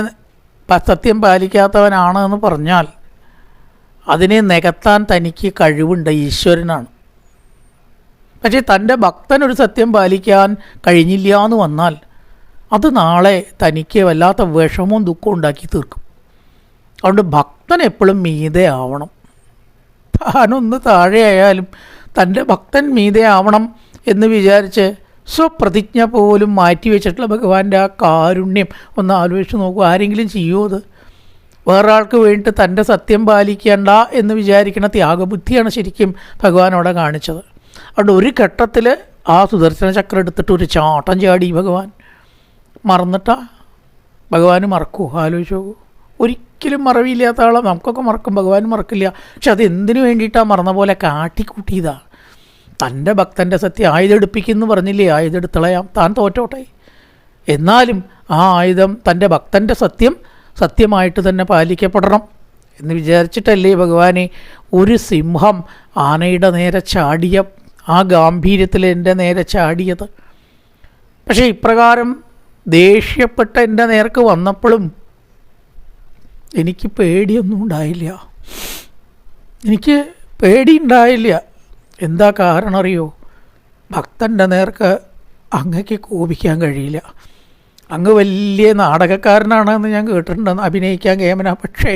സത്യം പാലിക്കാത്തവനാണ് എന്ന് പറഞ്ഞാൽ അതിനെ നികത്താൻ തനിക്ക് കഴിവുണ്ട്, ഈശ്വരനാണ്. പക്ഷേ തൻ്റെ ഭക്തനൊരു സത്യം പാലിക്കാൻ കഴിഞ്ഞില്ല എന്ന് വന്നാൽ അത് നാളെ തനിക്ക് വല്ലാത്ത വിഷമവും ദുഃഖവും ഉണ്ടാക്കി തീർക്കും. അതുകൊണ്ട് ഭക്തൻ എപ്പോഴും മീതെ ആവണം. താനൊന്ന് താഴെയായാലും തൻ്റെ ഭക്തൻ മീതെ ആവണം എന്ന് വിചാരിച്ച് സ്വപ്രതിജ്ഞ പോലും മാറ്റിവെച്ചിട്ടുള്ള ഭഗവാന്റെ ആ കാരുണ്യം ഒന്ന് ആലോചിച്ച് നോക്കൂ. ആരെങ്കിലും ചെയ്യുമോ അത്? വേറൊരാൾക്ക് വേണ്ടിയിട്ട് തൻ്റെ സത്യം പാലിക്കേണ്ട എന്ന് വിചാരിക്കുന്ന ത്യാഗബുദ്ധിയാണ് ശരിക്കും ഭഗവാൻ അവിടെ കാണിച്ചത്. അതുകൊണ്ട് ഒരു ഘട്ടത്തിൽ ആ സുദർശന ചക്രം എടുത്തിട്ട് ഒരു ചാട്ടം ചാടി ഭഗവാൻ. മറന്നിട്ടാ ഭഗവാന് മറക്കുമോ? ആലോചിച്ച് നോക്കൂ. ഒരിക്കലും മറവില്ലാത്ത ആളെ നമുക്കൊക്കെ മറക്കും, ഭഗവാൻ മറക്കില്ല. പക്ഷെ അത് എന്തിനു വേണ്ടിയിട്ടാണ് മറന്ന പോലെ കാട്ടിക്കൂട്ടിയതാണ്. തൻ്റെ ഭക്തൻ്റെ സത്യം ആയുധം എടുപ്പിക്കുന്നു പറഞ്ഞില്ലേ, ആയുധം എടുത്തളയാം, താൻ തോറ്റോട്ടെ. എന്നാലും ആ ആയുധം തൻ്റെ ഭക്തൻ്റെ സത്യമായിട്ട് തന്നെ പാലിക്കപ്പെടണം എന്ന് വിചാരിച്ചിട്ടല്ലേ ഭഗവാനെ ഒരു സിംഹം ആനയുടെ നേരെ ചാടിയ ആ ഗാംഭീര്യത്തിൽ എൻ്റെ നേരെ ചാടിയത്. പക്ഷേ ഇപ്രകാരം ദേഷ്യപ്പെട്ട എൻ്റെ നേർക്ക് വന്നപ്പോഴും എനിക്ക് പേടിയൊന്നും ഉണ്ടായില്ല. എനിക്ക് പേടിയുണ്ടായില്ല. എന്താ കാരണം അറിയോ? ഭക്തൻ്റെ നേർക്ക് അങ്ങക്ക് കോപിക്കാൻ കഴിയില്ല. അങ്ങ് വലിയ നാടകക്കാരനാണെന്ന് ഞാൻ കേട്ടിട്ടുണ്ട്, അഭിനയിക്കാൻ കേമന. പക്ഷേ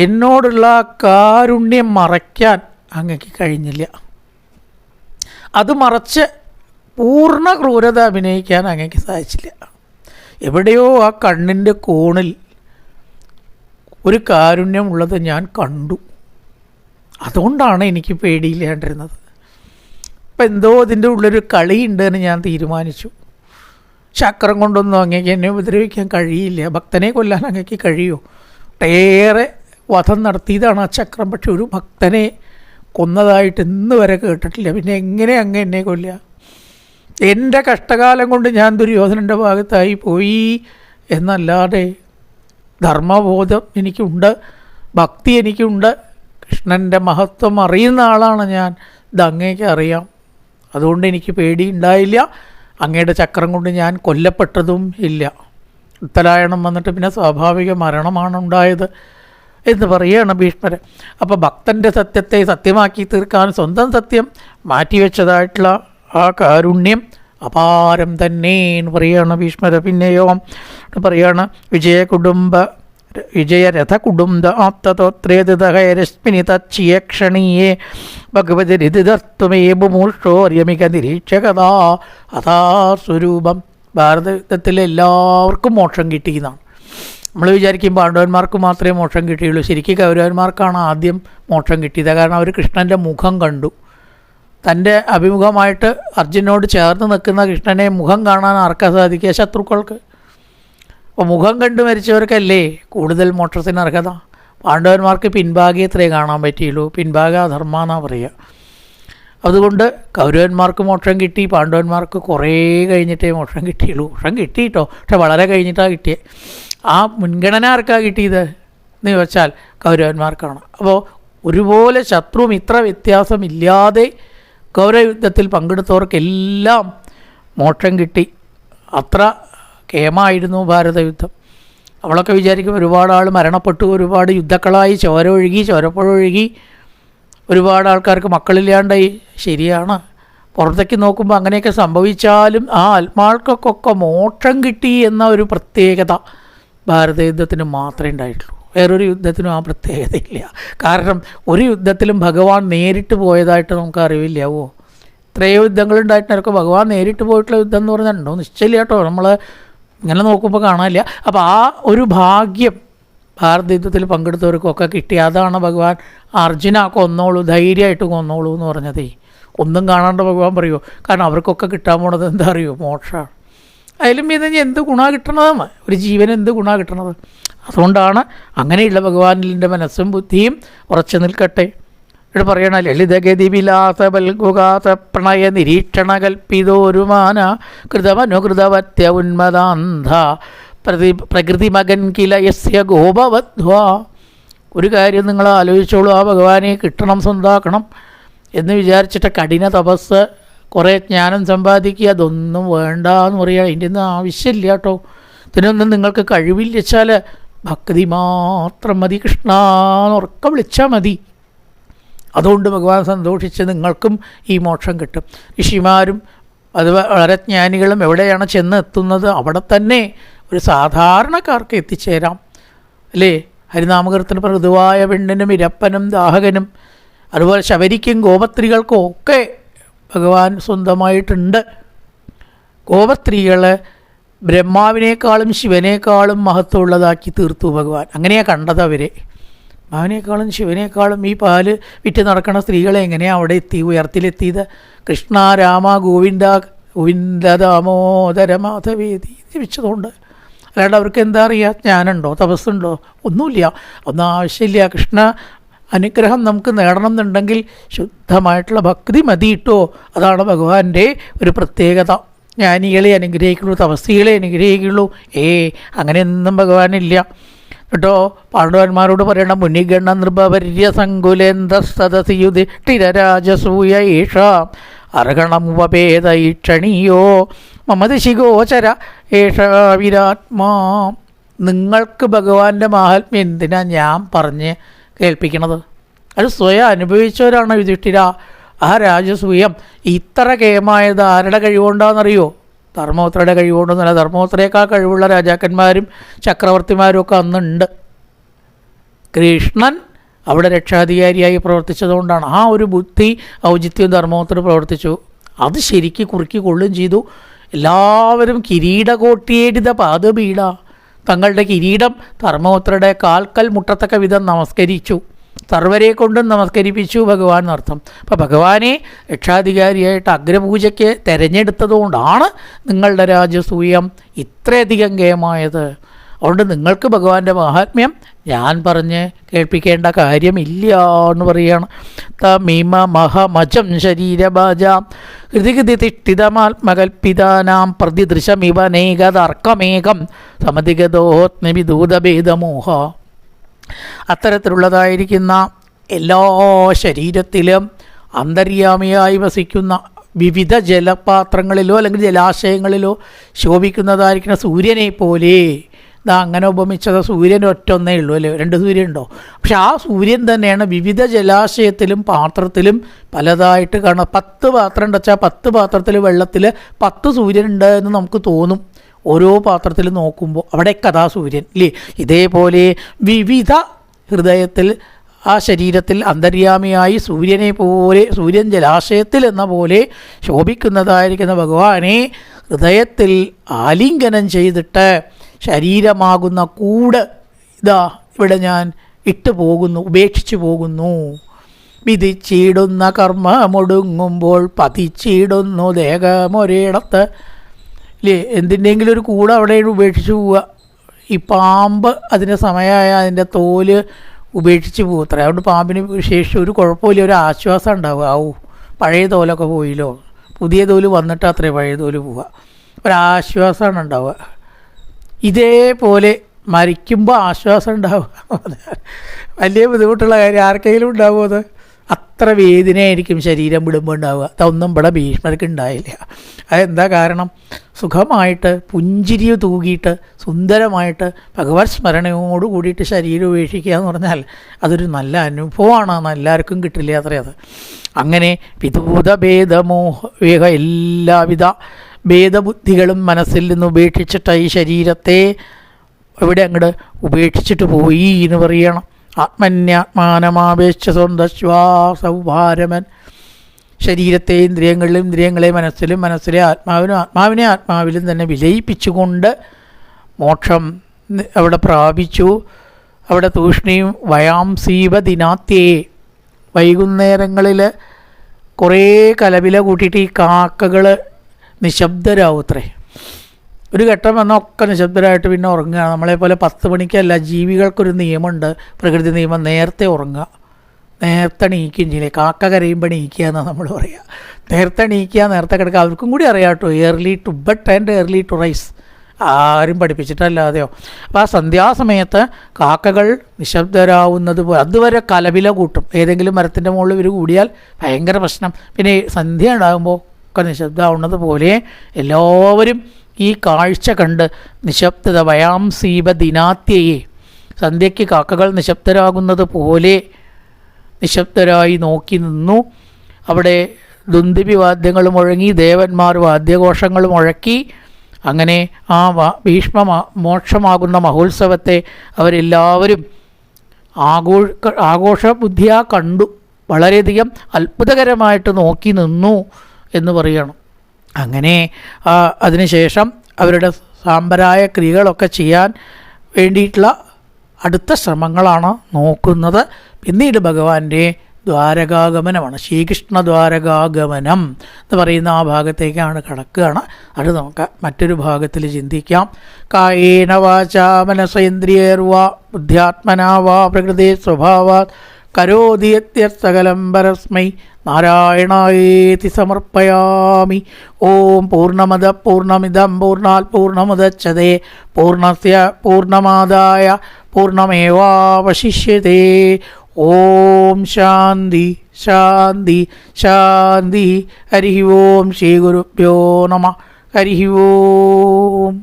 എന്നോടുള്ള കാരുണ്യം മറയ്ക്കാൻ അങ്ങക്ക് കഴിഞ്ഞില്ല. അത് മറച്ച് പൂർണ്ണ ക്രൂരത അഭിനയിക്കാൻ അങ്ങക്ക് സാധിച്ചില്ല. എവിടെയോ ആ കണ്ണിൻ്റെ കോണിൽ ഒരു കാരുണ്യമുള്ളത് ഞാൻ കണ്ടു. അതുകൊണ്ടാണ് എനിക്ക് പേടിയില്ലാണ്ടിരുന്നത്. അപ്പം എന്തോ അതിൻ്റെ ഉള്ളൊരു കളിയുണ്ട് എന്ന് ഞാൻ തീരുമാനിച്ചു. ചക്രം കൊണ്ടൊന്നും അങ്ങേക്ക് എന്നെ ഉപദ്രവിക്കാൻ കഴിയില്ല. ഭക്തനെ കൊല്ലാൻ അങ്ങേക്ക് കഴിയുമോ? ഒട്ടേറെ വധം നടത്തിയതാണ് ആ ചക്രം. പക്ഷെ ഒരു ഭക്തനെ കൊന്നതായിട്ട് ഇന്ന് വരെ കേട്ടിട്ടില്ല. പിന്നെ എങ്ങനെ അങ്ങ് എന്നെ കൊല്ലുക? എൻ്റെ കഷ്ടകാലം കൊണ്ട് ഞാൻ ദുര്യോധനൻ്റെ ഭാഗത്തായി പോയി എന്നല്ലാതെ ധർമ്മബോധം എനിക്കുണ്ട്, ഭക്തി എനിക്കുണ്ട്, കൃഷ്ണൻ്റെ മഹത്വം അറിയുന്ന ആളാണ് ഞാൻ. ഇത് അങ്ങേക്ക് അറിയാം. അതുകൊണ്ട് എനിക്ക് പേടിയുണ്ടായില്ല. അങ്ങയുടെ ചക്രം കൊണ്ട് ഞാൻ കൊല്ലപ്പെട്ടതും ഇല്ല. ഉത്തരായണം വന്നിട്ട് പിന്നെ സ്വാഭാവിക മരണമാണ് ഉണ്ടായത് എന്ന് പറയുകയാണ് ഭീഷ്മര്. അപ്പോൾ ഭക്തൻ്റെ സത്യത്തെ സത്യമാക്കി തീർക്കാൻ സ്വന്തം സത്യം മാറ്റിവെച്ചതായിട്ടുള്ള ആ കാരുണ്യം അപാരം തന്നെ എന്ന് പറയുകയാണ് ഭീഷ്മര്. പിന്നെയോ പറയുകയാണ് വിജയ കുടുംബ വിജയരഥകുടുംബാപ്തതോത്രേതഹൈരശ്മിനി തച്ചിയക്ഷണീയേ ഭഗവതിരിതിതത്വമേ മുമൂർഷോര്യമിക നിരീക്ഷകഥാ അഥാ സ്വരൂപം. ഭാരതത്തിലെ എല്ലാവർക്കും മോക്ഷം കിട്ടിയെന്നാണ്. നമ്മൾ വിചാരിക്കും പാണ്ഡവന്മാർക്ക് മാത്രമേ മോക്ഷം കിട്ടിയുള്ളൂ. ശരിക്കും കൗരവന്മാർക്കാണ് ആദ്യം മോക്ഷം കിട്ടിയത്. കാരണം അവർ കൃഷ്ണൻ്റെ മുഖം കണ്ടു. തൻ്റെ അഭിമുഖമായിട്ട് അർജുനോട് ചേർന്ന് നിൽക്കുന്ന കൃഷ്ണനെ മുഖം കാണാൻ ആർക്കാ സാധിക്കുക? ശത്രുക്കൾക്ക്. അപ്പോൾ മുഖം കണ്ടു മരിച്ചവർക്കല്ലേ കൂടുതൽ മോക്ഷത്തിന് അർഹത. പാണ്ഡവന്മാർക്ക് പിൻഭാഗത്രേ കാണാൻ പറ്റിയുള്ളൂ. പിൻഭാഗ അധർമ്മ എന്നാണ് പറയുക. അതുകൊണ്ട് കൗരവന്മാർക്ക് മോക്ഷം കിട്ടി, പാണ്ഡവന്മാർക്ക് കുറേ കഴിഞ്ഞിട്ടേ മോക്ഷം കിട്ടിയുള്ളൂ. മോക്ഷം കിട്ടിയിട്ടോ, പക്ഷെ വളരെ കഴിഞ്ഞിട്ടാണ് കിട്ടിയത്. ആ മുൻഗണന ആർക്കാണ് കിട്ടിയത് എന്ന് ചോദിച്ചാൽ കൗരവന്മാർക്കാണ്. അപ്പോൾ ഒരുപോലെ ശത്രുമിത്ര വ്യത്യാസമില്ലാതെ കൗരവയുദ്ധത്തിൽ പങ്കെടുത്തവർക്കെല്ലാം മോക്ഷം കിട്ടി. അത്ര കേമായിരുന്നു ഭാരതയുദ്ധം. നമ്മളൊക്കെ വിചാരിക്കും ഒരുപാട് ആൾ മരണപ്പെട്ടു, ഒരുപാട് യുദ്ധക്കളായി, ചോര ഒഴുകി, ചോരപ്പുഴ ഒഴുകി, ഒരുപാട് ആൾക്കാർക്ക് മക്കളില്ലാണ്ടായി. ശരിയാണ്. പുറത്തേക്ക് നോക്കുമ്പോൾ അങ്ങനെയൊക്കെ സംഭവിച്ചാലും ആ ആത്മാക്കൾക്കൊക്കെ മോക്ഷം കിട്ടി എന്ന ഒരു പ്രത്യേകത ഭാരതയുദ്ധത്തിന് മാത്രമേ ഉണ്ടായിട്ടുള്ളൂ. വേറൊരു യുദ്ധത്തിനും ആ പ്രത്യേകതയില്ല. കാരണം ഒരു യുദ്ധത്തിലും ഭഗവാൻ നേരിട്ട് പോയതായിട്ട് നമുക്ക് അറിവില്ലാവോ? ഇത്രയോ യുദ്ധങ്ങളുണ്ടായിട്ടൊക്കെ ഭഗവാൻ നേരിട്ട് പോയിട്ടുള്ള യുദ്ധം എന്ന് പറഞ്ഞിട്ടുണ്ടോ? നിശ്ചയില്ല കേട്ടോ. നമ്മൾ ഇങ്ങനെ നോക്കുമ്പോൾ കാണാനില്ല. അപ്പോൾ ആ ഒരു ഭാഗ്യം ഭാരത യുദ്ധത്തിൽ പങ്കെടുത്തവർക്കൊക്കെ കിട്ടി. അതാണ് ഭഗവാൻ അർജുന കൊന്നോളൂ, ധൈര്യമായിട്ട് കൊന്നോളൂ എന്ന് പറഞ്ഞതേ. ഒന്നും കാണാണ്ട് ഭഗവാൻ പറയുമോ? കാരണം അവർക്കൊക്കെ കിട്ടാൻ പോണത് എന്താ അറിയോ? മോക്ഷമാണ്. അതിലും ഇത് എന്ത് ഗുണമാണ് കിട്ടണതെന്ന്, ഒരു ജീവൻ എന്ത് ഗുണമാണ് കിട്ടണത്? അതുകൊണ്ടാണ് അങ്ങനെയുള്ള ഭഗവാനിൻ്റെ മനസ്സും ബുദ്ധിയും ഉറച്ചു നിൽക്കട്ടെ. ഇവിടെ പറയണ ലളിതഗതി വിലാസ ബൽഗുഗാത പ്രണയ നിരീക്ഷണ കൽപ്പിതോരുമാന കൃതമനുകൃതവത്യ ഉന്മദാന്ധ പ്രകൃതി മകൻ കില യസ്യ ഗോപവധ്വ. ഒരു കാര്യം നിങ്ങൾ ആലോചിച്ചോളൂ. ആ ഭഗവാനെ കിട്ടണം, സ്വന്താക്കണം എന്ന് വിചാരിച്ചിട്ട് കഠിന തപസ്, കുറേ ജ്ഞാനം സമ്പാദിക്കുക, അതൊന്നും വേണ്ട എന്ന് പറയുക. അതിൻ്റെ ഒന്നും ആവശ്യമില്ല കേട്ടോ. ഇതിനൊന്നും നിങ്ങൾക്ക് കഴിവില്ല വെച്ചാൽ ഭക്തി മാത്രം മതി. കൃഷ്ണ ഉറക്കം വിളിച്ചാൽ മതി. അതുകൊണ്ട് ഭഗവാൻ സന്തോഷിച്ച് നിങ്ങൾക്കും ഈ മോക്ഷം കിട്ടും. ഋഷിമാരും അത് വളരെ ജ്ഞാനികളും എവിടെയാണ് ചെന്ന് എത്തുന്നത് അവിടെ തന്നെ ഒരു സാധാരണക്കാർക്ക് എത്തിച്ചേരാം അല്ലേ? ഹരിനാമകീർത്തന പ്രതുവായ പെണ്ണിനും ഇരപ്പനും ദാഹകനും അതുപോലെ ശബരിക്കും ഗോപത്രികൾക്കും ഒക്കെ ഭഗവാൻ സ്വന്തമായിട്ടുണ്ട്. ഗോപത്രികൾ ബ്രഹ്മാവിനേക്കാളും ശിവനേക്കാളും മഹത്വമുള്ളതാക്കി തീർത്തു ഭഗവാൻ. അങ്ങനെയാണ് കണ്ടത് അവരെ. ബ്രഹ്മാവിനേക്കാളും ശിവനേക്കാളും ഈ പാല് വിറ്റ് നടക്കുന്ന സ്ത്രീകളെ എങ്ങനെയാണ് അവിടെ ഉയർത്തിലെത്തിയത്? കൃഷ്ണ രാമ ഗോവിന്ദ ഗോവിന്ദ ദാമോദര മാധവേദി ജപിച്ചതുകൊണ്ട്. അല്ലാണ്ട് അവർക്ക് എന്താ അറിയുക? ജ്ഞാനമുണ്ടോ? തപസ്സുണ്ടോ? ഒന്നുമില്ല. ഒന്നും ആവശ്യമില്ല. കൃഷ്ണ അനുഗ്രഹം നമുക്ക് നേടണം എന്നുണ്ടെങ്കിൽ ശുദ്ധമായിട്ടുള്ള ഭക്തി മതി കേട്ടോ. അതാണ് ഭഗവാന്റെ ഒരു പ്രത്യേകത. ജ്ഞാനികളെ അനുഗ്രഹിക്കുള്ളൂ, തപസ്സികളെ അനുഗ്രഹിക്കുള്ളൂ. അങ്ങനെയൊന്നും ഭഗവാനില്ല കേട്ടോ. പാണ്ഡവന്മാരോട് പറയണം, മുനിഗണ നൃപപര്യ സങ്കുലേന്ദ്ര സദസി യുധിഷ്ഠിരരാജസൂയ ഏഷ അർഹണമുപഭേദ ഈക്ഷണീയോ മമദിശിഗോചര ഏഷ വിരാത്മാ. നിങ്ങൾക്ക് ഭഗവാന്റെ മാഹാത്മ്യം എന്തിനാ ഞാൻ പറഞ്ഞ് കേൾപ്പിക്കണത്? അത് സ്വയം അനുഭവിച്ചവരാണ് യുധിഷ്ഠിര. ആ രാജസൂയം ഇത്ര കേമായത് ആരുടെ കഴിവുകൊണ്ടാണെന്നറിയോ? ധർമ്മപുത്രയുടെ കഴിവുകൊണ്ടൊന്നുമല്ല. ധർമ്മപുത്രയേക്കാൾ കഴിവുള്ള രാജാക്കന്മാരും ചക്രവർത്തിമാരും ഒക്കെ അന്നുണ്ട്. കൃഷ്ണൻ അവിടെ രക്ഷാധികാരിയായി പ്രവർത്തിച്ചതുകൊണ്ടാണ്. ആ ഒരു ബുദ്ധി ഔചിത്യം ധർമ്മപുത്രർ പ്രവർത്തിച്ചു. അത് ശരിക്ക് കുറുക്കി കൊള്ളുകയും ചെയ്തു. എല്ലാവരും കിരീടകോട്ടിയേടിത പാദപീഠ, തങ്ങളുടെ കിരീടം ധർമ്മപുത്രരുടെ കാൽക്കൽ മുട്ടത്തക്ക വിധം നമസ്കരിച്ചു. സർവരെ കൊണ്ടും നമസ്കരിപ്പിച്ചു ഭഗവാൻ എന്നർത്ഥം. അപ്പോൾ ഭഗവാനെ രക്ഷാധികാരിയായിട്ട് അഗ്രപൂജയ്ക്ക് തിരഞ്ഞെടുത്തതുകൊണ്ടാണ് നിങ്ങളുടെ രാജസൂയം ഇത്രയധികം കേമായത്. അതുകൊണ്ട് നിങ്ങൾക്ക് ഭഗവാന്റെ മഹാത്മ്യം ഞാൻ പറഞ്ഞ് കേൾപ്പിക്കേണ്ട കാര്യമില്ല എന്ന് പറയുകയാണ്. തമീമ മഹമജം ശരീരഭാജാം ഹൃതിഗതി തിഷ്ഠിതമാത്മകൽപ്പിതാനാം പ്രതിദൃശമിവനേകതർക്കമേകം സമധിഗതോത്മവിദൂതഭേദമോഹ. അത്തരത്തിലുള്ളതായിരിക്കുന്ന എല്ലാ ശരീരത്തിലും അന്തര്യാമിയായി വസിക്കുന്ന വിവിധ ജലപാത്രങ്ങളിലോ അല്ലെങ്കിൽ ജലാശയങ്ങളിലോ ശോഭിക്കുന്നതായിരിക്കുന്ന സൂര്യനെ പോലെ. അങ്ങനെ ഉപമിച്ചത് സൂര്യൻ ഒറ്റൊന്നേ ഉള്ളൂ അല്ലേ? 2 സൂര്യൻ ഉണ്ടോ? പക്ഷെ ആ സൂര്യൻ തന്നെയാണ് വിവിധ ജലാശയത്തിലും പാത്രത്തിലും പലതായിട്ട് കാണാം. 10 പാത്രം ഉണ്ടച്ചാൽ 10 പാത്രത്തിൽ വെള്ളത്തിൽ 10 സൂര്യൻ ഉണ്ട് എന്ന് നമുക്ക് തോന്നും. ഓരോ പാത്രത്തിൽ നോക്കുമ്പോൾ അവിടെയൊക്കെ അതാ സൂര്യൻ ഇല്ലേ. ഇതേപോലെ വിവിധ ഹൃദയത്തിൽ ആ ശരീരത്തിൽ അന്തര്യാമിയായി സൂര്യനെ പോലെ, സൂര്യൻ ജലാശയത്തിൽ എന്ന പോലെ ശോഭിക്കുന്നതായിരിക്കുന്ന ഭഗവാനെ ഹൃദയത്തിൽ ആലിംഗനം ചെയ്തിട്ട് ശരീരമാകുന്ന കൂട് ഇതാ ഇവിടെ ഞാൻ ഇട്ടു പോകുന്നു, ഉപേക്ഷിച്ചു പോകുന്നു. വിധിച്ചിടുന്ന കർമ്മമൊടുങ്ങുമ്പോൾ പതിച്ചിടുന്നു ദേഹമൊരിടത്ത് ഇല്ലേ. എന്തിൻ്റെങ്കിലും ഒരു കൂട് അവിടെ ഉപേക്ഷിച്ച് പോവുക. ഈ പാമ്പ് അതിൻ്റെ സമയമായ അതിൻ്റെ തോല് ഉപേക്ഷിച്ച് പോകും അത്ര. അതുകൊണ്ട് പാമ്പിന് ശേഷം ഒരു കുഴപ്പമില്ല, ഒരു ആശ്വാസം ഉണ്ടാവുക. പഴയ തോലൊക്കെ പോയില്ലോ, പുതിയ തോല് വന്നിട്ട് അത്രേ പഴയ തോല് പോവുക, ഒരാശ്വാസമാണ് ഉണ്ടാവുക. ഇതേപോലെ മരിക്കുമ്പോൾ ആശ്വാസം ഉണ്ടാവുക വലിയ ബുദ്ധിമുട്ടുള്ള കാര്യം ആർക്കെങ്കിലും ഉണ്ടാവുമോ? അത് അത്ര വേദനയായിരിക്കും ശരീരം വിടുമ്പോൾ ഉണ്ടാവുക. അതൊന്നും ഇവിടെ ഭീഷ്മർക്ക് ഉണ്ടായില്ല. അതെന്താ കാരണം? സുഖമായിട്ട് പുഞ്ചിരി തൂകിയിട്ട് സുന്ദരമായിട്ട് ഭഗവത് സ്മരണയോട് കൂടിയിട്ട് ശരീരം ഉപേക്ഷിക്കുക എന്ന് പറഞ്ഞാൽ അതൊരു നല്ല അനുഭവമാണ്, എല്ലാവർക്കും കിട്ടില്ല അത്രേ. അത് അങ്ങനെ വിദൂത ഭേദമോഹ എല്ലാവിധ ഭേദബുദ്ധികളും മനസ്സിൽ നിന്ന് ഉപേക്ഷിച്ചിട്ട് ഈ ശരീരത്തെ ഇവിടെ അങ്ങോട്ട് ഉപേക്ഷിച്ചിട്ട് പോയി എന്ന് പറയണം. ആത്മന്യാത്മാനമാപേക്ഷ സ്വന്തശ്വാസൗഭാരമൻ. ശരീരത്തെ ഇന്ദ്രിയങ്ങളെ മനസ്സിലും മനസ്സിലെ ആത്മാവിനെ ആത്മാവിലും തന്നെ വിലയിപ്പിച്ചുകൊണ്ട് മോക്ഷം അവിടെ പ്രാപിച്ചു. അവിടെ തൂഷ്ണിയും വയാംസീവദിനാത്യേ, വൈകുന്നേരങ്ങളിൽ കുറേ കലവില കൂട്ടിയിട്ട് ഈ കാക്കകൾ നിശബ്ദരാവുത്രേ. ഒരു ഘട്ടം വന്നാൽ ഒക്കെ നിശബ്ദരായിട്ട് പിന്നെ ഉറങ്ങുക. നമ്മളെപ്പോലെ 10 മണിക്കല്ല, ജീവികൾക്കൊരു നിയമമുണ്ട്, പ്രകൃതി നിയമം. നേരത്തെ ഉറങ്ങുക, നേരത്തെ എണീക്കുകയും ചെയ്യില്ലേ. കാക്ക കരയുമ്പോൾ എണീക്കുക എന്നാണ് നമ്മൾ പറയുക. നേരത്തെ എണീക്കുക, നേരത്തെ കിടക്കുക. അവർക്കും കൂടി അറിയാം കേട്ടോ, early to bed and early to rise. ആരും പഠിപ്പിച്ചിട്ടല്ലാതെയോ. അപ്പോൾ ആ സന്ധ്യാസമയത്ത് കാക്കകൾ നിശബ്ദരാവുന്നത് പോലെ അതുവരെ കലവില കൂട്ടും. ഏതെങ്കിലും മരത്തിൻ്റെ മുകളിൽ ഇവർ കൂടിയാൽ ഭയങ്കര പ്രശ്നം. പിന്നെ സന്ധ്യ ഉണ്ടാകുമ്പോൾ ഒക്കെ നിശബ്ദമാവുന്നത് പോലെ എല്ലാവരും ഈ കാഴ്ച കണ്ട് നിശബ്ദത വയാംസീവ ദിനാത്യയെ, സന്ധ്യയ്ക്ക് കാക്കകൾ നിശബ്ദരാകുന്നത് പോലെ നിശബ്ദരായി നോക്കി നിന്നു. അവിടെ ദുന്ദുഭി വാദ്യങ്ങൾ മുഴങ്ങി, ദേവന്മാർ വാദ്യഘോഷങ്ങൾ മുഴക്കി. അങ്ങനെ ആ മോക്ഷമാകുന്ന മഹോത്സവത്തെ അവരെല്ലാവരും ആഘോഷബുദ്ധിയാ കണ്ടു. വളരെയധികം അത്ഭുതകരമായിട്ട് നോക്കി നിന്നു എന്ന് പറയണം. അങ്ങനെ അതിനുശേഷം അവരുടെ സാമ്പരായ ക്രിയകളൊക്കെ ചെയ്യാൻ വേണ്ടിയിട്ടുള്ള അടുത്ത ശ്രമങ്ങളാണ് നോക്കുന്നത്. പിന്നീട് ഭഗവാന്റെ ദ്വാരകാഗമനമാണ്, ശ്രീകൃഷ്ണ ദ്വാരകാഗമനം എന്ന് പറയുന്ന ആ ഭാഗത്തേക്കാണ് കടക്കുകയാണ്. അത് നമുക്ക് മറ്റൊരു ഭാഗത്തിൽ ചിന്തിക്കാം. കായേന വാചാ മനസേന്ദ്രിയേർവാ ബുദ്ധ്യാത്മനാ വാ പ്രകൃതി സ്വഭാവാത് കരോതി യത്യസകലം പരസ്മൈ നാരായണായേതി സമർപ്പയാമി. ഓം പൂർണ്ണമദ പൂർണ്ണമിദം പൂർണ്ണാത് പൂർണ്ണമുദച്യതേ പൂർണ്ണസ്യ പൂർണ്ണമാദായ പൂർണ്ണമേവാവശിഷ്യതേ. ഓം ശാന്തി ശാന്തി ശാന്തി. ഹരി ഓം ശ്രീ ഗുരുഭ്യോ നമഃ. ഹരി ഓം.